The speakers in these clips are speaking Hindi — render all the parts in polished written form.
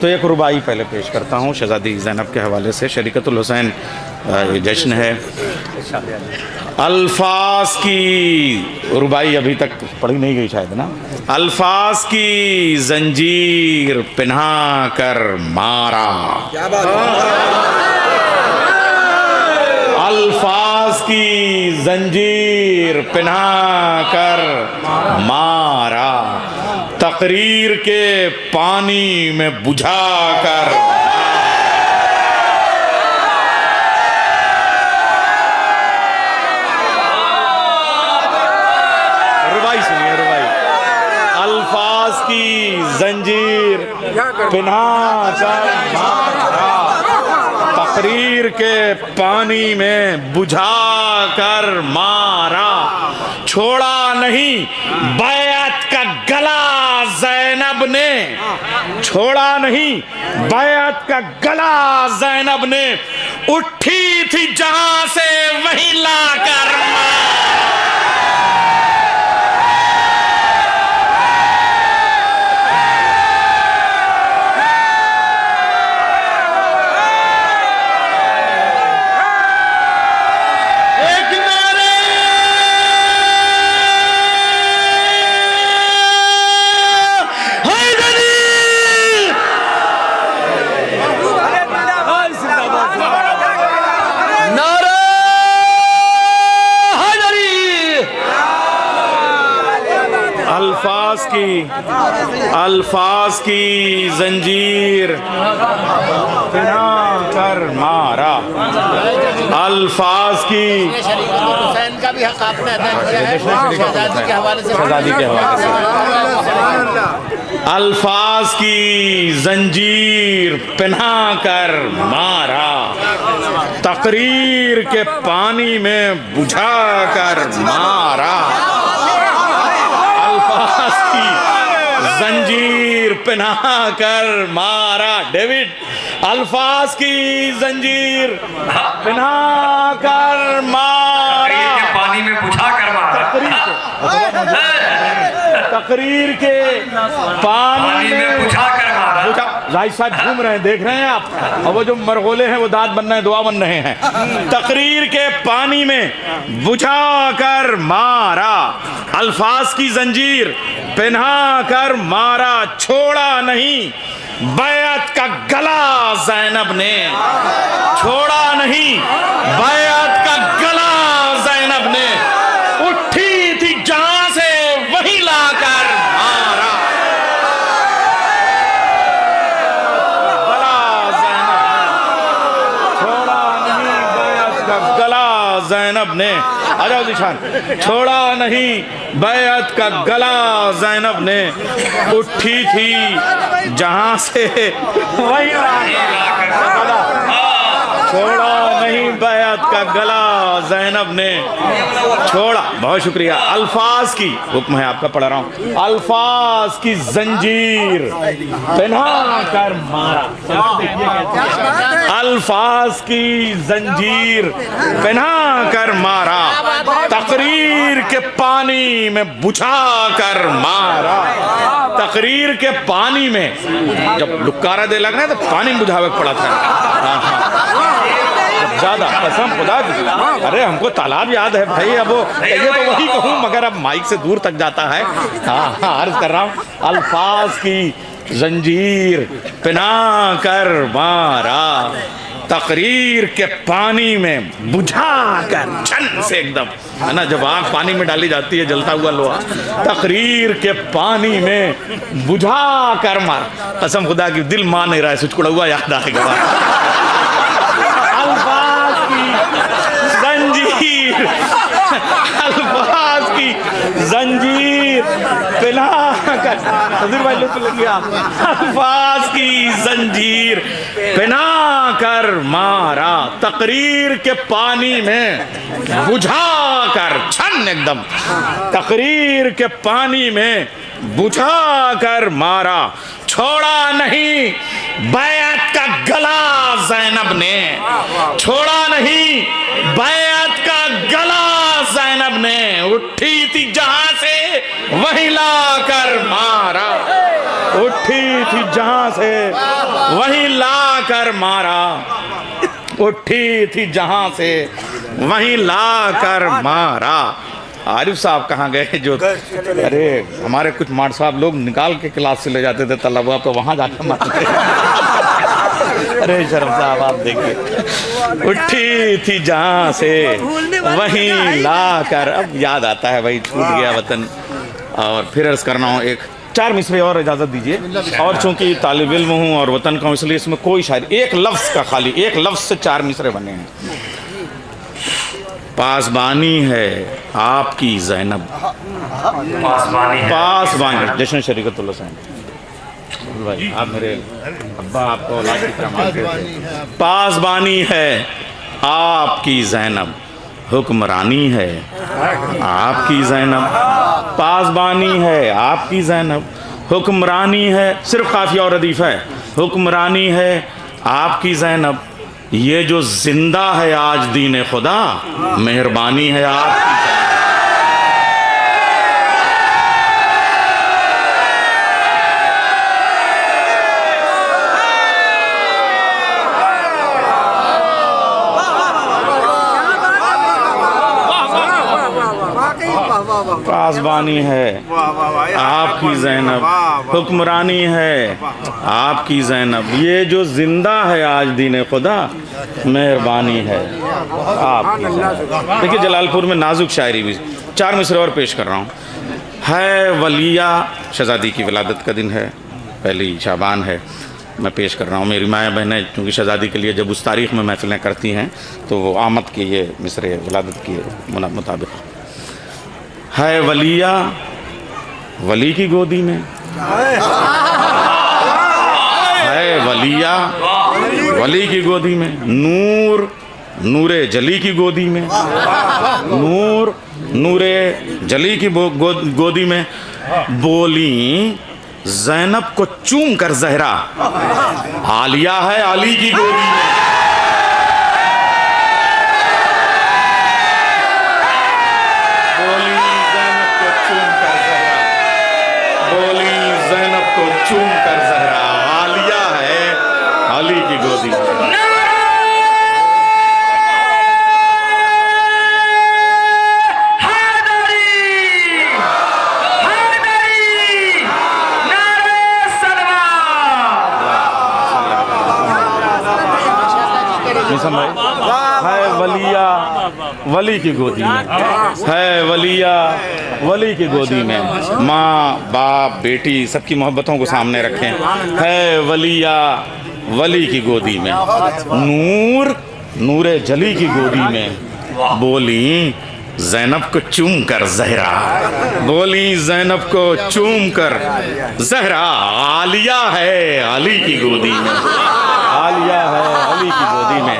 तो एक रुबाई पहले पेश करता हूँ शहज़ादी ज़ैनब के हवाले से। शरीकतुल हुसैन ये जश्न है। अल्फाज की रुबाई अभी तक पढ़ी नहीं गई शायद ना। अल्फाज की जंजीर पिन्हा कर मारा, अल्फाज की जंजीर पिन्हा कर मारा, तकरीर के पानी में बुझा कर रुबाई सुनिए, रुबाई। अल्फाज की जंजीर पिन्हा कर मारा, तकरीर के पानी में बुझा कर मारा, छोड़ा नहीं बैअत का गला ज़ैनब ने, छोड़ा नहीं बैअत का गला ज़ैनब ने, उठी थी जहां से वहीं लाकर अल्फाज की जंजीर पिन्हा कर मारा, अल्फाज की हुसैन का भी हक आपने अदा किया है शहजादी के हवाले से। अल्फाज की जंजीर पिन्हा कर मारा, तकरीर के पानी में बुझा कर मारा, अल्फाज की जंजीर पिन्हा कर मारा। डेविड, अल्फाज की जंजीर पिन्हा कर मारा, पानी में बुझा कर मारा, तकरीर के पानी में बुझा कर मारा। जाहिद साहब घूम रहे हैं, देख रहे हैं आप, और वो जो मरगोले हैं वो दांत बन रहे हैं, दुआ बन रहे हैं। तकरीर के पानी में बुझा कर मारा, अल्फाज की जंजीर पिन्हा कर मारा, छोड़ा नहीं बैअत का गला ज़ैनब ने, छोड़ा नहीं बैअत का गला ज़ैनब ने, उठी थी जहां से वहीं लाकर मारा, गला ज़ैनब ने, छोड़ा नहीं बैअत का गला ज़ैनब ने, आ जाओ निशान, छोड़ा नहीं बैअत का गला ज़ैनब ने, उठी थी जहां से वहीं छोड़ा नहीं बैअत का गला ज़ैनब ने, छोड़ा। बहुत शुक्रिया। अल्फाज की हुक्म है आपका, पढ़ रहा हूँ। अल्फाज की जंजीर पिन्हा कर मारा, अल्फाज की जंजीर पिन्हा कर मारा, तकरीर के पानी में बुझा कर मारा, तकरीर के पानी में, जब लुक्कारा दे लगना तो पानी में बुझावे पड़ा था ज्यादा, कसम खुदा की। अरे हमको तालाब याद है भाई, अब वो ये तो वही कहूँ मगर अब माइक से दूर तक जाता है। हाँ, अर्ज कर रहा हूँ। अल्फाज की जंजीर पिन्हा कर मारा, तकरीर के पानी में बुझा कर, छन से एकदम, है ना, जब आग पानी में डाली जाती है जलता हुआ लोहा, तकरीर के पानी में बुझा कर मार। कसम खुदा की दिल मान नहीं रहा है, सुचकुड़ा हुआ याद आएगा। अल्फाज की जंजीर, अल्फाज की जंजीर पिन्हा कर, भाई लुत्फ लगी आप, अल्फाज की जंजीर पिन्हा कर मारा, तकरीर के पानी में बुझा कर, छन एकदम, तकरीर के पानी में बुझा कर मारा, छोड़ा नहीं बैअत का गला ज़ैनब ने, छोड़ा नहीं बैअत का गला जैनब ने उठी थी जहां से वहीं लाकर मारा, उठी थी जहां से वहीं लाकर मारा, उठी थी जहां से वहीं लाकर मारा। आरिफ साहब कहाँ गए जो, अरे हमारे कुछ मार साहब लोग निकाल के क्लास से ले जाते थे तलबा पे, वहां जाकर मारते। अरे शर्म साहब आप देखिए, उठी थी जहां से वहीं लाकर। अब याद आता है भाई, छूट गया वतन। और फिर अर्ज करना हूँ, एक 4 मिसरे और इजाज़त दीजिए। और चूंकि तालिब इल्म हूँ और वतन का हूँ, इसलिए इसमें कोई शायरी, एक लफ्ज़ का, खाली एक लफ्ज़ से 4 मिसरे बने हैं। पासबानी है आपकी जैनब, पासबानी। जश्न शरीकतुल्लाह साहब भाई, आप मेरे अब्बा आपको औलाद की तरह मानते थे। पासबानी है आपकी जैनब, हुक्मरानी है आपकी जैनब। पासबानी है आपकी जैनब, हुक्मरानी है, सिर्फ काफिया और रदीफ है। हुक्मरानी है आपकी जैनब, ये जो जिंदा है आज दीन खुदा, मेहरबानी है आपकी। पासबानी है आपकी जैनब, हुक्मरानी है आपकी जैनब, ये जो जिंदा है आज दीन खुदा, मेहरबानी है आपकी जैनब। देखिए जलालपुर में नाजुक शायरी भी 4 मिसरे और पेश कर रहा हूँ। है वलिया, शहजादी की विलादत का दिन है, पहली शाबान है, मैं पेश कर रहा हूँ। मेरी माएँ बहनें चूँकि शहजादी के लिए जब उस तारीख़ में महफिलें करती हैं तो वो आमद के ये मिसरे विलादत के मुताबिक। है वलिया वली की गोदी में, है वलिया वली की गोदी में, नूर नूरे जली की गोदी में, नूर नूरे जली की गोदी में। बोली जैनब को चूम कर जहरा, आलिया है अली की गोदी में। चूम कर जहरा, आलिया है अली की गोदी में। है वलिया वली की गोदी में, है वलिया वली की गोदी में। माँ बाप बेटी सबकी मोहब्बतों को सामने रखें। है वलिया वली की गोदी में, नूर नूरे जली की गोदी में। बोली जैनब को चूम कर जहरा, बोली जैनब को चूम कर जहरा, आलिया है अली की गोदी में, आलिया है अली की गोदी में,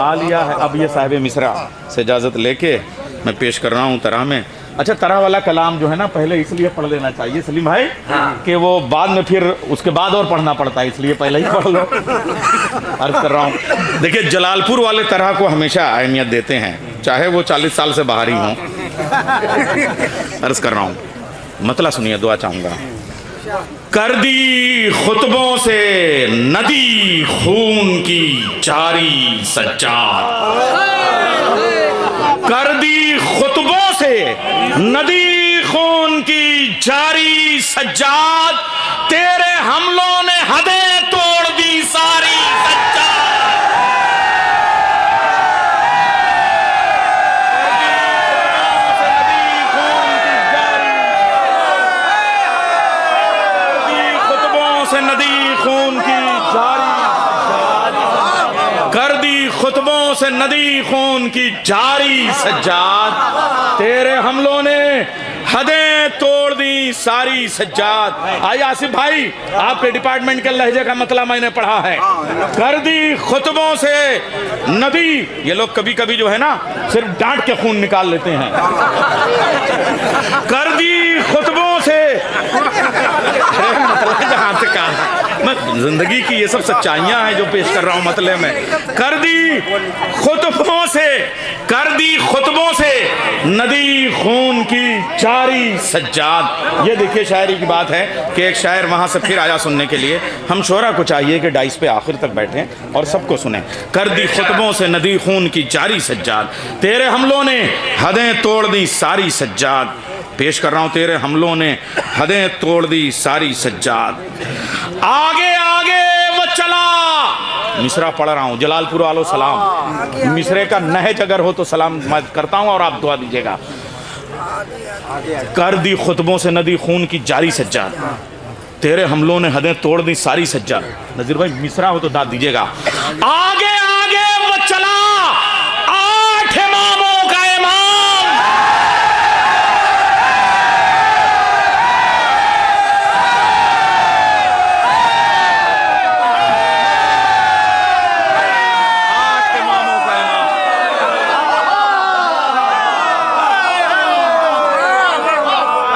आलिया है। अब ये साहिब मिसरा से इजाज़त लेके मैं पेश कर रहा हूँ तरह में। अच्छा, तरह वाला कलाम जो है ना पहले इसलिए पढ़ लेना चाहिए सलीम भाई, कि वो बाद में फिर उसके बाद और पढ़ना पड़ता है, इसलिए पहले ही पढ़ लो। अर्ज कर रहा हूँ, देखिए जलालपुर वाले तरह को हमेशा अहमियत देते हैं, चाहे वो 40 साल से बाहर ही हों। अर्ज कर रहा हूँ, मतलब सुनिए, दुआ चाहूँगा। कर दी खुतबों से नदी खून की जारी सज्जाद, कर दी खुतबों से नदी खून की जारी सज्जाद, तेरे हमलों ने हदें तोड़ दी सारी सज्जाद। नदी खून की जारी, कर दी खुतबों से नदी खून की जारी सज्जाद, तेरे हमलों ने हदें तोड़ दी सारी सज्जाद। आइए आसिफ भाई, आपके डिपार्टमेंट के लहजे का मतलब मैंने पढ़ा है। कर दी खुतबों से नदी, ये लोग कभी कभी जो है ना सिर्फ डांट के खून निकाल लेते हैं। कर दी खुतबों से मतलब जहां से कहा मैं जिंदगी की ये सब सच्चाइयां हैं जो पेश कर रहा हूं मतले में। कर दी खुतबों से नदी खून की जारी सज्जाद। ये देखिए शायरी की बात है कि एक शायर वहां से फिर आया सुनने के लिए। हम शोरा को चाहिए कि डाइस पे आखिर तक बैठें और सबको सुने। कर दी खुतबों से नदी खून की जारी सज्जाद, तेरे हमलों ने हदें तोड़ दी सारी सज्जाद। पेश कर रहा हूं, तेरे हमलों ने हदें तोड़ दी सारी सज्जाद। आगे आगे वो चला, मिसरा पढ़ रहा हूं, जलालपुर वालों सलाम। मिसरे का नहज अगर हो तो सलाम मैं करता हूं और आप दुआ दीजिएगा। कर दी खुतबों से नदी खून की जारी सज्जाद, तेरे हमलों ने हदें तोड़ दी सारी सज्जाद। नजीर भाई मिसरा हो तो दाद दीजिएगा। आगे आगे वो चला, 8 इमामों का इमाम।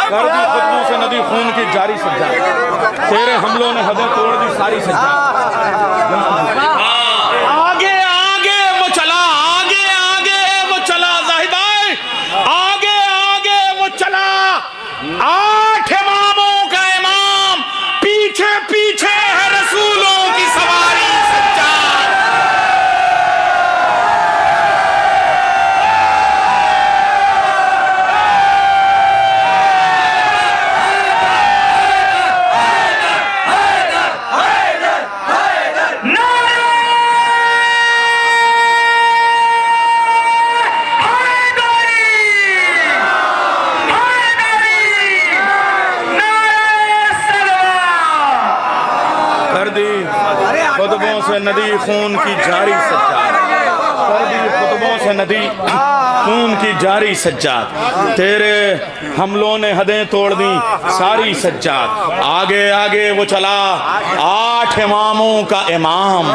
कर दी खुतबों से नदी खून की जारी सज्जाद, तेरे हमलों ने हदें तोड़ दी सारी सज्जाद। आगे आगे वो चला, आगे आगे वो चला, जाहिद भाई आगे आगे वो चला, 8 इमामों का इमाम। पीछे पीछे है रसूलों की सवारी सज्जाद। खुतबों से नदी खून की जारी सज्जाद, कर दी खुतबों से नदी खून की जारी सज्जाद, तेरे हमलों ने हदें तोड़ दी सारी सज्जाद। आगे आगे वो चला, 8 इमामों का इमाम।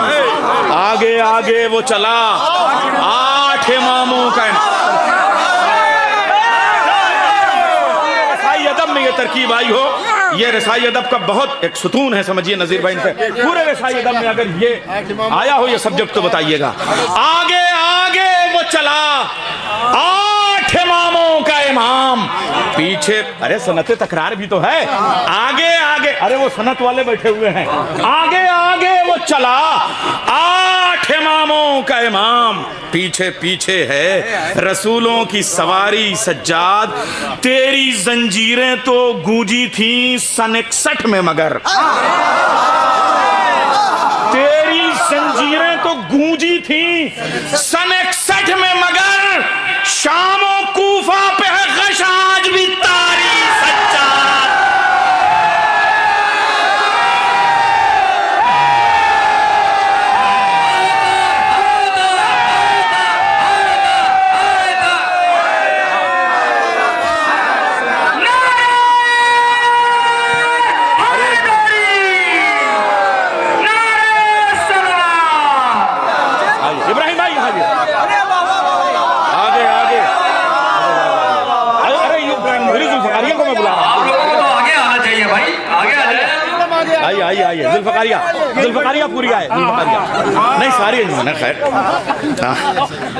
आगे आगे वो चला, 8 इमामों का इमाम। अदब में ये तरकीब आई हो, ये रसाई अदब का बहुत एक सुतून है, समझिए नजीर भाई से। पूरे रसाई अदब में अगर ये आया हो ये सब्जेक्ट तो बताइएगा। आगे आगे वो चला, 8 इमामों का इमाम। पीछे, अरे सनत तकरार भी तो है। आगे आगे, अरे वो सनत वाले बैठे हुए हैं। आगे आगे वो चला, 8 इमामों का इमाम। पीछे पीछे है रसूलों की सवारी सज्जाद, तेरी जंजीरें तो गूंजी थी सन 61 में मगर। तेरी जंजीरें तो गूंजी थी सन 61 में मगर, शाम और कूफा पे है गश आज भी तारी सज्जाद। आइए जुल्फकारिया पूरी आए, जुल्फकारिया नहीं सारी है खैर।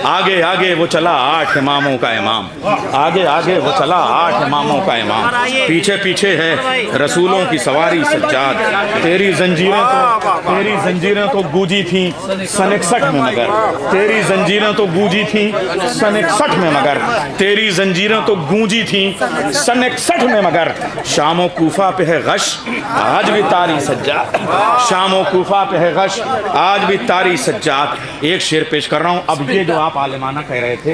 आगे आगे वो चला 8 इमामों का इमाम। आगे आगे वो चला 8 इमामों का इमाम। पीछे पीछे है रसूलों की सवारी सज्जाद, तेरी जंजीरें तो गूंजी थी सन 61 में मगर। तेरी जंजीरें तो गूंजी थी सन 61 में मगर, तेरी जंजीरें तो गूंजी थी सन 61 में मगर, शामो कूफा पे है गश आज भी तारी सज्जाद। शामो कूफा पे है गश आज भी तारी सज्जाद। एक शेर पेश कर रहा हूँ। अब ये जो आप आलिमाना कह रहे थे,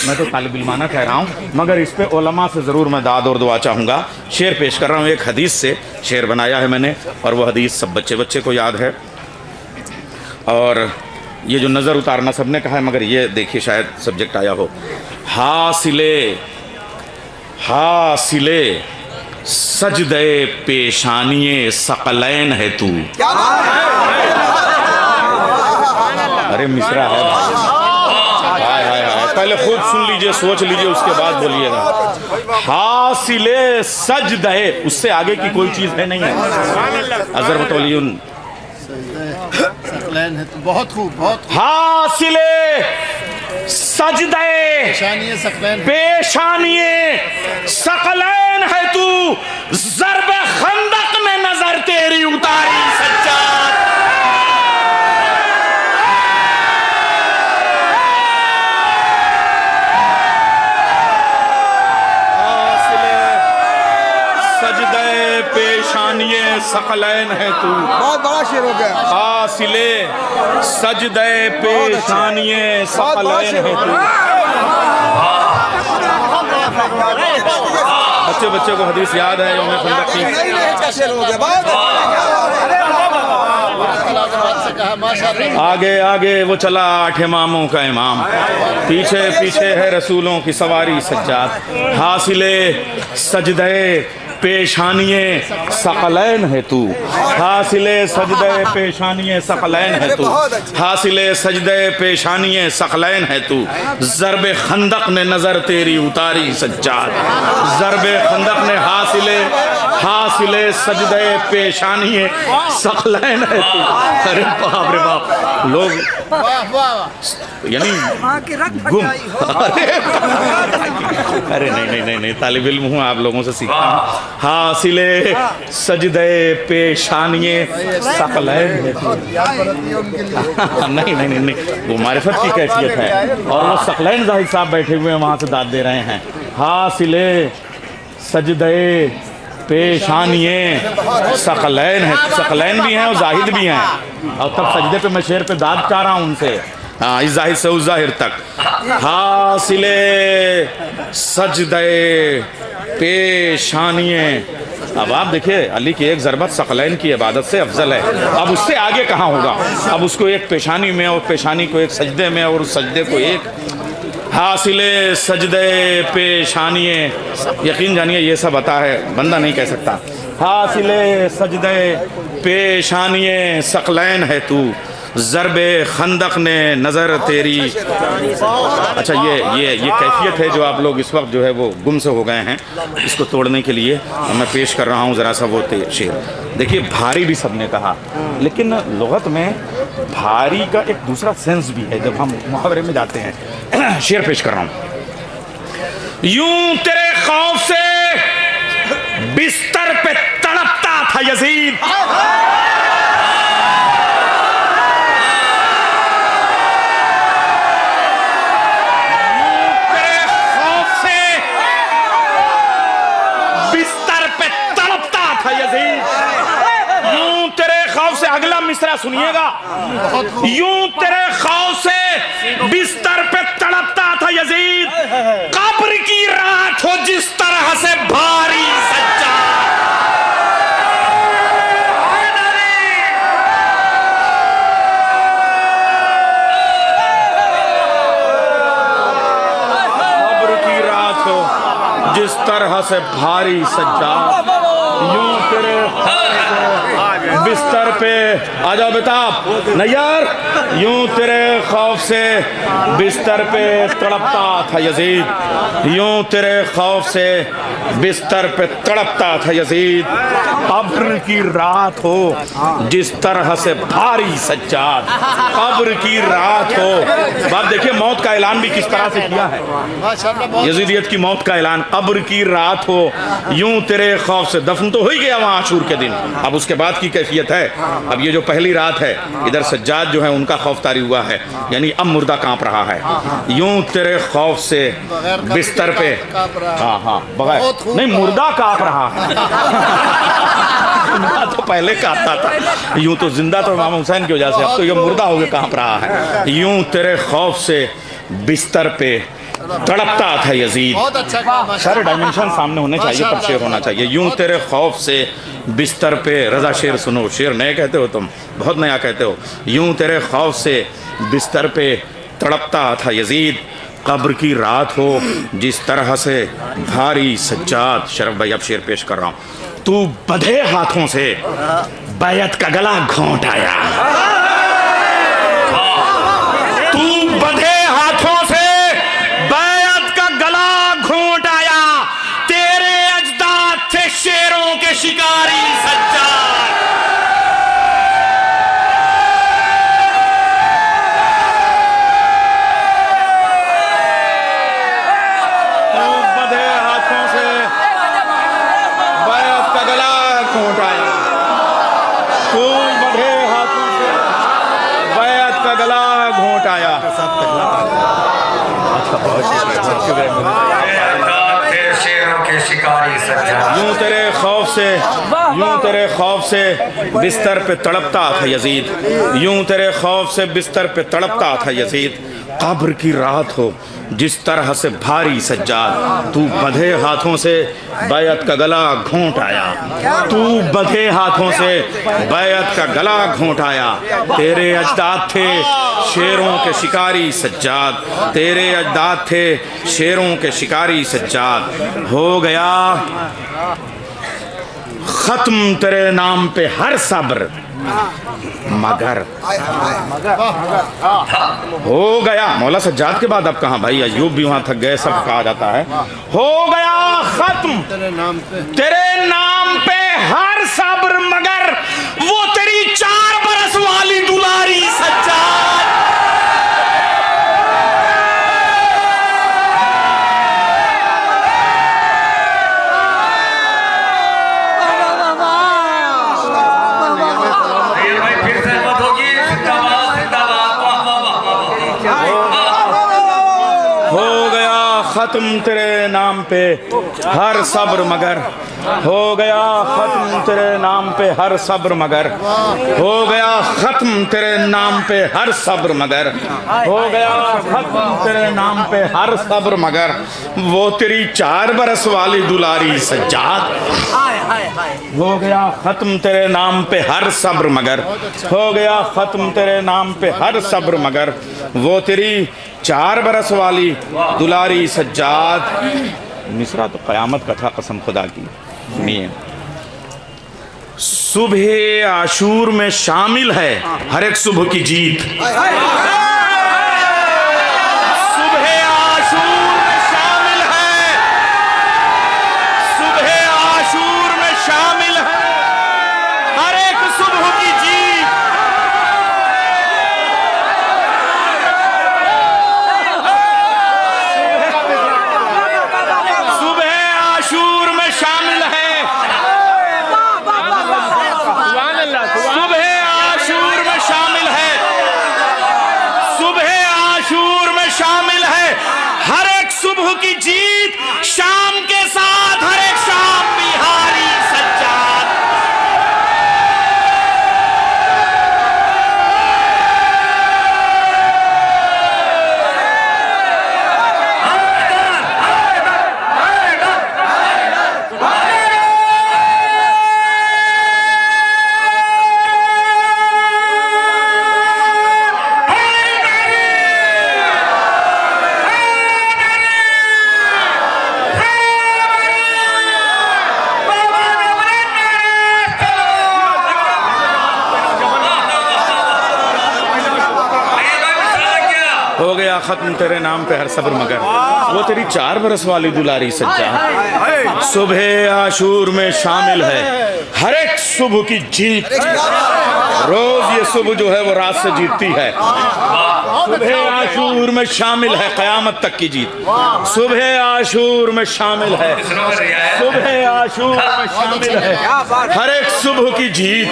मैं तो तालिब इल्माना कह रहा हूँ, मगर इस पे उलमा से ज़रूर मैं दाद और दुआ चाहूँगा। शेर पेश कर रहा हूँ, एक हदीस से शेर बनाया है मैंने, और वह हदीस सब बच्चे को याद है। और ये जो नज़र उतारना सबने कहा है, मगर ये देखिए शायद सब्जेक्ट आया हो। हासिले सजदे पेशानिए सकलैन है तू। अरे मिसरा है, हाय हाय हाय, पहले खूब सुन लीजिए, सोच लीजिए, उसके बाद बोलिएगा। हासिले सजदे, उससे आगे की कोई चीज़ है नहीं है। अज़रबतौलियुन सकलैन है तू, बहुत खूब, बहुत खूब। हासिले सजदे पेशानिये सकलैन है। पेशानिये सकलैन है तू, ज़र्ब खंदक में नजर तेरी उतारी सज्जाद। सजदे पेशानिये सकलैन है तू, बहुत बड़ा शेर हो गया। हासिले सजदे पेशानिये सकलैन है तू। बच्चे बच्चे को हदीस याद है यौम खंदक की। शेर हो गया, बहुत से कहा माशाअल्लाह। आगे आगे वो चला 8 इमामों का इमाम, पीछे पीछे है रसूलों की सवारी सज्जाद। हासिले सजदे पेशानिये सकलैन है तू, हासिले सजदे पेशानिये सकलैन है तू, हासिले सजदे पेशानिये सकलैन है तू। ज़र्ब खंदक ने नज़र तेरी उतारी सज्जाद, ज़र्ब खंदक ने हासिले सजदे पेशानिये सकलैन है तू। अरे बाप रे बाप, लोग वाह वाह। यानी गुम। अरे नहीं, तालिब इल्म हूँ, आप लोगों से सीखा हूँ। हासिले सजदे पेशानिये सकलैन है तू। नहीं, वो मारिफत की कैफियत है, और वो सकलैन जाहिद साहब बैठे हुए हैं वहाँ से दाद दे रहे हैं। हासिले सजदे पेशानिये सकलैन है, सकलैन भी हैं और जाहिद भी हैं, और तब सजदे पे मैं शेर पे दाद चाह रहा हूँ उनसे। हाँ, इस जाहिर से उस जाहिर तक। हासिले सजदे पेशानिये। अब आप देखिए, अली की एक ज़रबत सकलैन की इबादत से अफजल है, अब उससे आगे कहाँ होगा। अब उसको एक पेशानी में और पेशानी को एक सजदे में और उस सजदे को एक। हासिले सजदे पेशानिये, यकीन जानिए ये सब अता है, बंदा नहीं कह सकता। हासिले सजदे पेशानिये सकलैन है तू, ज़र्बे खंदक ने नज़र तेरी। अच्छा, ये कैफियत है जो आप लोग इस वक्त जो है वो गुम से हो गए हैं, इसको तोड़ने के लिए मैं पेश कर रहा हूँ ज़रा सा वो शेर। देखिए, भारी भी सबने कहा, लेकिन लुगत में भारी का एक दूसरा सेंस भी है जब हम मुहावरे में जाते हैं। शेर पेश कर रहा हूँ। यूं तेरे खौफ से बिस्तर पे तड़पता था यजीद, यूं तेरे खौफ से, अगला मिसरा सुनिएगा। यूं तेरे खौफ से बिस्तर पे तड़पता था यजीद, कब्र की रात हो जिस तरह से भारी सज्जाद। कब्र की रात हो जिस तरह से भारी सज्जाद, यूं तेरे बिस्तर पे, आ जाओ बेटा नैयार, यूं तेरे खौफ से बिस्तर पे तड़पता था यजीद, यूं तेरे खौफ से बिस्तर पे तड़पता था यजीद, कब्र की रात हो जिस तरह से भारी सज्जाद, कब्र की रात हो। बात देखिए, मौत का ऐलान भी किस तरह से किया है, यजीदियत की मौत का ऐलान। कब्र की रात हो यूं तेरे खौफ से, दफन तो हो ही गया वहाँ आशूर के दिन, अब उसके बाद की कैफियत है। अब ये जो पहली रात है, इधर सज्जाद जो है उनका खौफ तारी हुआ है, यानी अब मुर्दा कांप रहा है। यूं तेरे खौफ से बिस्तर पे, हाँ बगैर नहीं, मुर्दा कांप रहा है। तो पहले कांपता था, यूं तो जिंदा तो इमाम हुसैन की वजह से, अब तो ये मुर्दा होकर कांप रहा है। यूं तेरे खौफ से बिस्तर पे तड़पता था यजीद। सारे डायमेंशन सामने होने चाहिए, पर शेर होना चाहिए। यूं तेरे खौफ से बिस्तर पे, रजा शेर सुनो, शेर नए कहते हो तुम, बहुत नया कहते हो। यूं तेरे खौफ से बिस्तर पे तड़पता था यजीद, कब्र की रात हो जिस तरह से भारी सज्जाद। शरफ भाई, अब शेर पेश कर रहा हूँ। तू बंधे हाथों से बैत का गला घोंट आया, तू बंधे हाथों से बैत का गला घोंट आया, तेरे अजदाद थे शेरों के शिकारी सज्जाद। का गला घोंट आया। शेरों के शिकारी सज्जाद, यूं तेरे खौफ से बिस्तर पे तड़पता था यजीद, यूं तेरे खौफ से बिस्तर पे तड़पता था यजीद। कब्र की रात हो जिस तरह से भारी सज्जाद, तू बंधे हाथों से बैत का गला घोंट आया, तू बंधे हाथों से बैत का गला घोंट आया। तेरे अजदाद थे शेरों के शिकारी सज्जाद, तेरे अजदाद थे शेरों के शिकारी सज्जाद। हो गया खत्म तेरे नाम पे हर सब्र मगर, हो गया। मौला सज्जाद के बाद अब कहाँ भाई, अयूब भी वहां थक गए, सब कहा जाता है। हो गया खत्म तेरे नाम पे हर सब्र मगर, वो तेरी 4 बरस वाली दुलारी सज्जाद। खत्म तेरे नाम पे हर सब्र मगर, हो गया खत्म तेरे नाम पे हर सब्र मगर, हो गया खत्म तेरे नाम पे हर सब्र मगर, हो गया खत्म तेरे नाम पे हर सब्र मगर, वो तेरी 4 बरस वाली दुलारी सज्जाद। हो गया खत्म तेरे नाम पे हर सब्र मगर, हो गया खत्म तेरे नाम पे हर सब्र मगर, वो तेरी 4 बरस वाली दुलारी सज्जाद। मिसरा तो क़यामत का था, कसम खुदा की। सुनिए, सुबह आशूर में शामिल है हर एक सुबह की जीत। सुबह आशूर में शामिल है, सुबह आशूर में शामिल है हर एक सुबह की जीत। सुबह की जीत, शाम के साथ हर एक शाम बिहारी सज्जाद। हो गया खत्म तेरे नाम पे हर सब्र मगर, वो तेरी 4 बरस वाली दुलारी सज्जाद। सुबह आशूर में शामिल है हर एक सुबह की जीत। रोज ये सुबह जो है वो रात से जीतती है। सुबह आशूर में शामिल है क़यामत तक की जीत। सुबह आशूर में शामिल है, सुबह आशूर में शामिल है हर एक सुबह की जीत।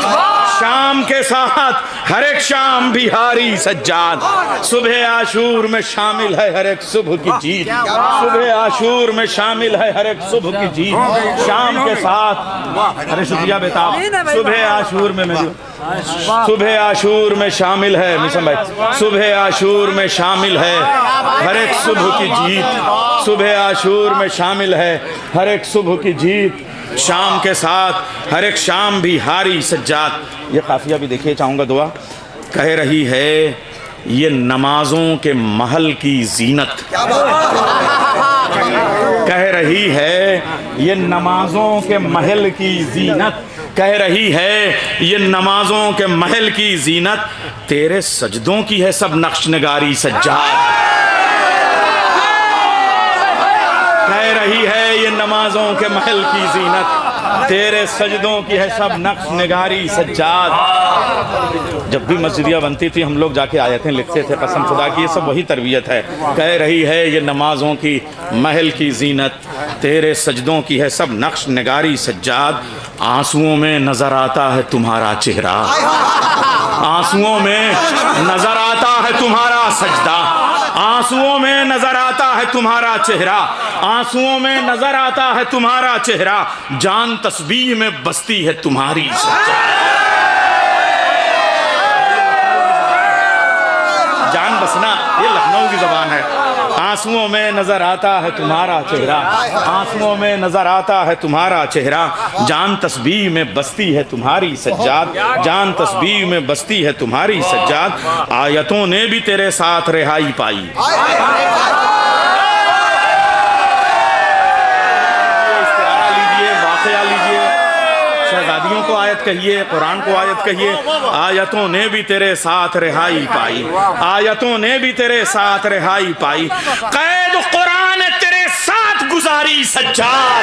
शाम के साथ हर एक शाम बिहारी सज्जाद। सुबह आशूर में शामिल है हर एक सुबह की जीत। सुबह आशूर में शामिल है हर एक सुबह की जीत। शाम के साथ, अरे शुक्रिया बेताब। सुबह आशूर में मेरी, सुबह आशूर में शामिल है मिशन भाई, सुबह आशूर में शामिल है हर एक सुबह की जीत। सुबह आशूर में शामिल है हर एक सुबह की जीत। शाम के साथ हर एक शाम भी हारी सज्जाद। ये काफिया भी देखिए चाहूँगा दुआ। कह रही है ये नमाजों के महल की जीनत, कह रही है ये नमाजों के महल की जीनत, कह रही है ये नमाजों के महल की जीनत। तेरे सजदों की है सब नक्श नगारी सज्जाद। कह रही है ये नमाजों के महल की जीनत, तेरे सजदों की है सब नक्श निगारी सज्जाद। जब भी मस्जिदिया बनती थी हम लोग जाके आयतें लिखते थे, कसम खुदा की ये सब वही तरबियत है। कह रही है ये नमाजों की महल की जीनत, तेरे सजदों की है सब नक्श निगारी सज्जाद। आंसुओं में नजर आता है तुम्हारा चेहरा, आंसुओं में नजर आता आता है तुम्हारा सजदा, आंसुओं में नजर आता है तुम्हारा चेहरा, आंसुओं में नजर आता है तुम्हारा चेहरा, जान तस्बीह में बसती है तुम्हारी सज्जाद। जान बसना ये लखनऊ की जबान है। आंसुओं में नजर आता है तुम्हारा चेहरा, आंसुओं में नजर आता है तुम्हारा चेहरा, जान तस्बीह में बसती है तुम्हारी सज्जाद, जान तस्बीह में बसती है तुम्हारी सज्जाद। आयतों ने भी तेरे साथ रिहाई पाई। इस्तिआरा लीजिए, वाक़या लीजिए, शहजादियों को आयत कहिए, कुरान को आयत कहिए। आयतों ने भी तेरे साथ रिहाई पाई, आयतों ने भी तेरे साथ रिहाई पाई, कैद कुरान ने तेरे साथ गुजारी सज्जाद।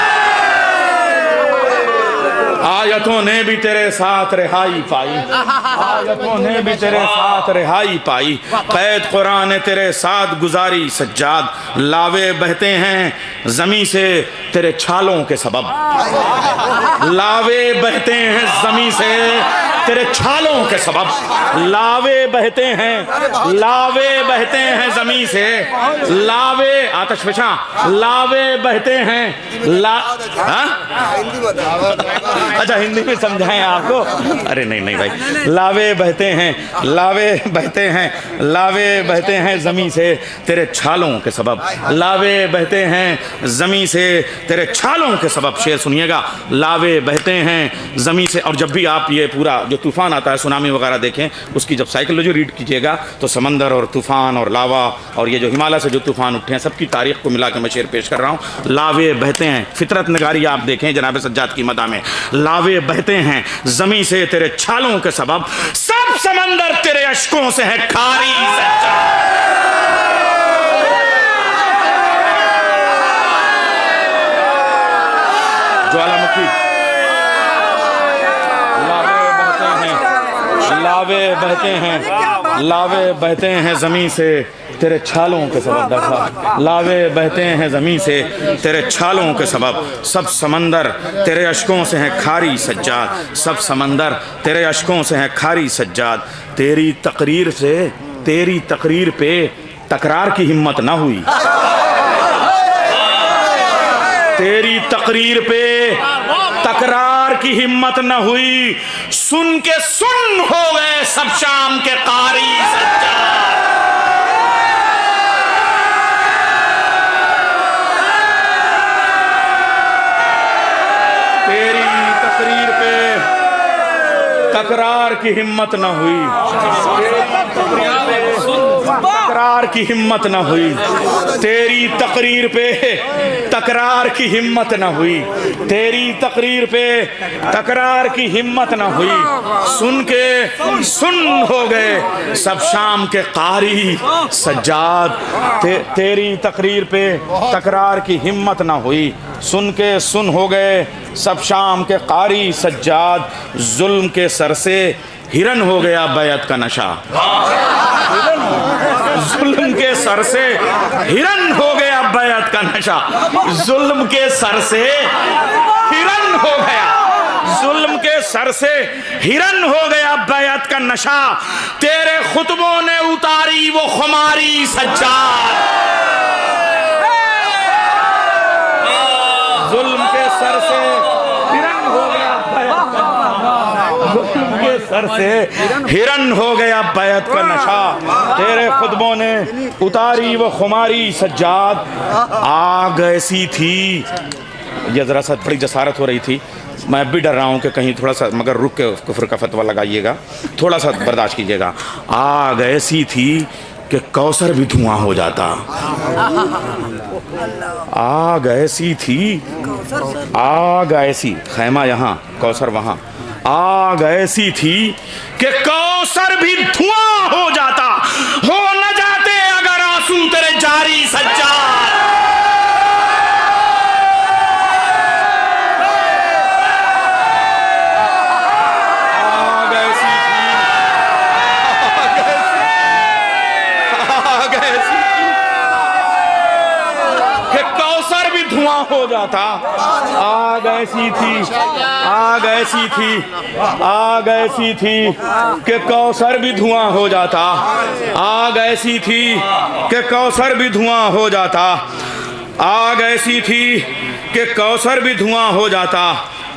आयतों ने भी तेरे साथ रिहाई पाई, आयतों ने भी तेरे साथ रिहाई पाई, कैद कुरान ने तेरे साथ गुजारी सज्जाद। लावे बहते हैं जमी से तेरे छालों के सबब, लावे बहते हैं जमी से तेरे छालों के सबब, लावे बहते हैं, लावे बहते हैं जमी से, लावे आतशफशा, लावे बहते हैं अच्छा हिंदी में समझाएं आपको। अरे नहीं नहीं भाई, लावे बहते हैं, लावे बहते हैं, लावे बहते हैं जमी से तेरे छालों के सबब, लावे बहते हैं जमी से तेरे छालों के सबब। शेर सुनिएगा, लावे बहते हैं जमी से। और जब भी आप ये पूरा जो तूफान आता है, सुनामी वगैरह देखें, उसकी जब साइकोलॉजी रीड कीजिएगा तो समंदर और तूफान और लावा और ये जो हिमालय से जो तूफान उठे हैं, सबकी तारीख को मिला के मैं शेर पेश कर रहा हूँ। लावे बहते हैं, फितरत नगारी आप देखें जनाब सज्जाद की मदा में, लावे बहते हैं जमी से तेरे छालों के सबब, सब समंदर तेरे अश्कों से है खारी सज्जाद। ज्वालामुखी, लावे बहते हैं, लावे बहते हैं जमी से तेरे छालों के सबब, देखा, लावे बहते हैं जमी से तेरे छालों के सबब, सब समंदर तेरे अश्कों से हैं खारी सज्जाद, सब समंदर तेरे अश्कों से हैं खारी सज्जाद। तेरी तकरीर से, तेरी तकरीर पे तकरार की हिम्मत ना हुई, तेरी तकरीर पे तकरार की हिम्मत न हुई, सुन के सुन हो गए सब शाम के कारी सज्जाद। तेरी तकरीर पे तकरार की हिम्मत न हुई, तकरार की हिम्मत न हुई, तेरी तकरीर पे तकरार की हिम्मत न हुई, तेरी तकरीर पे तकरार की हिम्मत न हुई, सुन के सुन हो गए सब शाम के कारी सज्जाद। तेरी तकरीर पे तकरार की हिम्मत न हुई, सुन के सुन हो गए सब शाम के कारी सज्जाद। जुल्म के सर से हिरन हो गया बैत का नशा, जुल्म के सर से हिरन हो गया बैत का नशा, जुल्म के सर से हिरन हो गया, जुल्म के सर से हिरन हो गया बैत का नशा, तेरे खुतबों ने उतारी वो खुमारी सज्जाद। जुल्म के सर से हिरन हो गया बैत का, जुल्म के सर से हिरन हो गया बैत का नशा, तेरे खुतबों ने उतारी वो खुमारी सज्जाद। आग ऐसी थी, ये जरा सा बड़ी जसारत हो रही थी, मैं भी डर रहा हूँ कि कहीं थोड़ा सा मगर रुक के कुफ्र का फतवा लगाइएगा, थोड़ा सा बर्दाश्त कीजिएगा। आग ऐसी थी कि कौसर भी धुआं हो जाता, आग ऐसी थी, आग ऐसी, खैमा यहाँ कौसर वहाँ, आग ऐसी थी कि कौसर भी धुआं हो जाता, हो न जाते अगर आंसू तेरे जारी सज्जाद। आग ऐसी थी, आग ऐसी थी कि कौसर भी धुआं हो जाता। आग ऐसी थी, आग ऐसी थी, आग ऐसी थी कि कौसर भी धुआं हो जाता। आग ऐसी थी कि कौसर भी धुआं हो जाता। आग ऐसी थी कि कौसर भी धुआं हो जाता।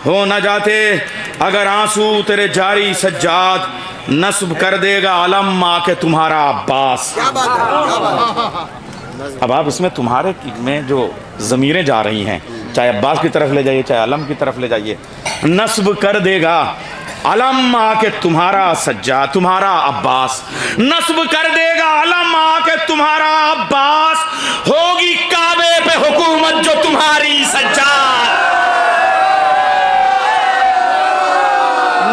हो न जाते अगर आंसू तेरे जारी सज्जाद, नस्ब कर देगा अलम आके तुम्हारा अब्बास। अब आप इसमें तुम्हारे में जो ज़मीरें जा रही हैं, चाहे अब्बास की तरफ ले जाइए, चाहे अलम की तरफ ले जाइए, नस्ब कर देगा अलम आके तुम्हारा सज्जा, तुम्हारा अब्बास। नस्ब कर देगा अलम आके तुम्हारा अब्बास, होगी काबे पे हुकूमत जो तुम्हारी सज्जाद।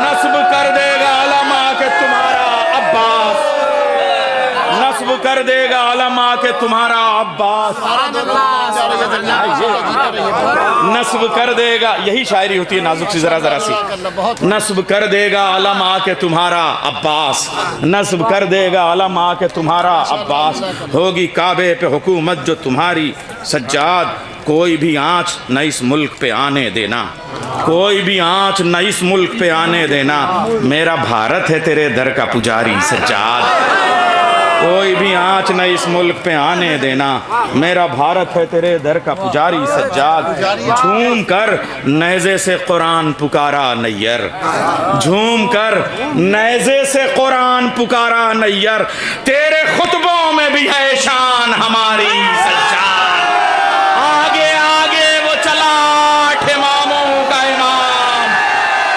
नस्ब कर देगा अलम आके तुम्हारा अब्बास, नस्ब कर देगा अलम आके तुम्हारा अब्बास। नस्ब कर देगा, यही शायरी होती है नाजुक सी जरा जरा सी। नस्ब कर देगा अलम आके तुम्हारा अब्बास, नस्ब कर देगा अलम आके तुम्हारा अब्बास, होगी काबे पे हुकूमत जो तुम्हारी सज्जाद। कोई भी आँच न इस मुल्क पे आने देना, कोई भी आँच न इस मुल्क पे आने देना, मेरा भारत है तेरे दर का पुजारी सज्जाद। कोई भी आँच न इस मुल्क पे आने देना, मेरा भारत है तेरे दर का पुजारी सज्जाद। झूम कर नेज़े से कुरान पुकारा नैयर, झूम कर नेज़े से कुरान पुकारा नैयर, तेरे खुतबों में भी है शान हमारी सज्जाद। आगे आगे वो चला आठ इमामों का इमाम,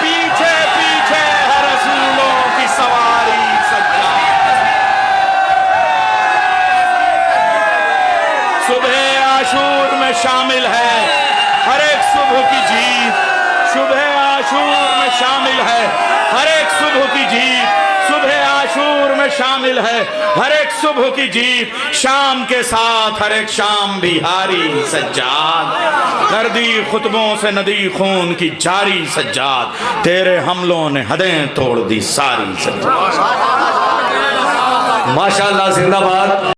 पीछे पीछे है रसूलों की सवारी सज्जाद। सुबह आशूर में शामिल है हर एक सुबह की जीत, सुबह आशूर में शामिल है हर एक सुबह की जीत, सुबह आशूर में शामिल है हर एक सुबह की जीत, शाम के साथ हर एक शाम भी हारी सज्जाद। कर दी खुतबों से नदी खून की जारी सज्जाद, तेरे हमलों ने हदें तोड़ दी सारी सज्जाद। माशाअल्लाह, जिंदाबाद।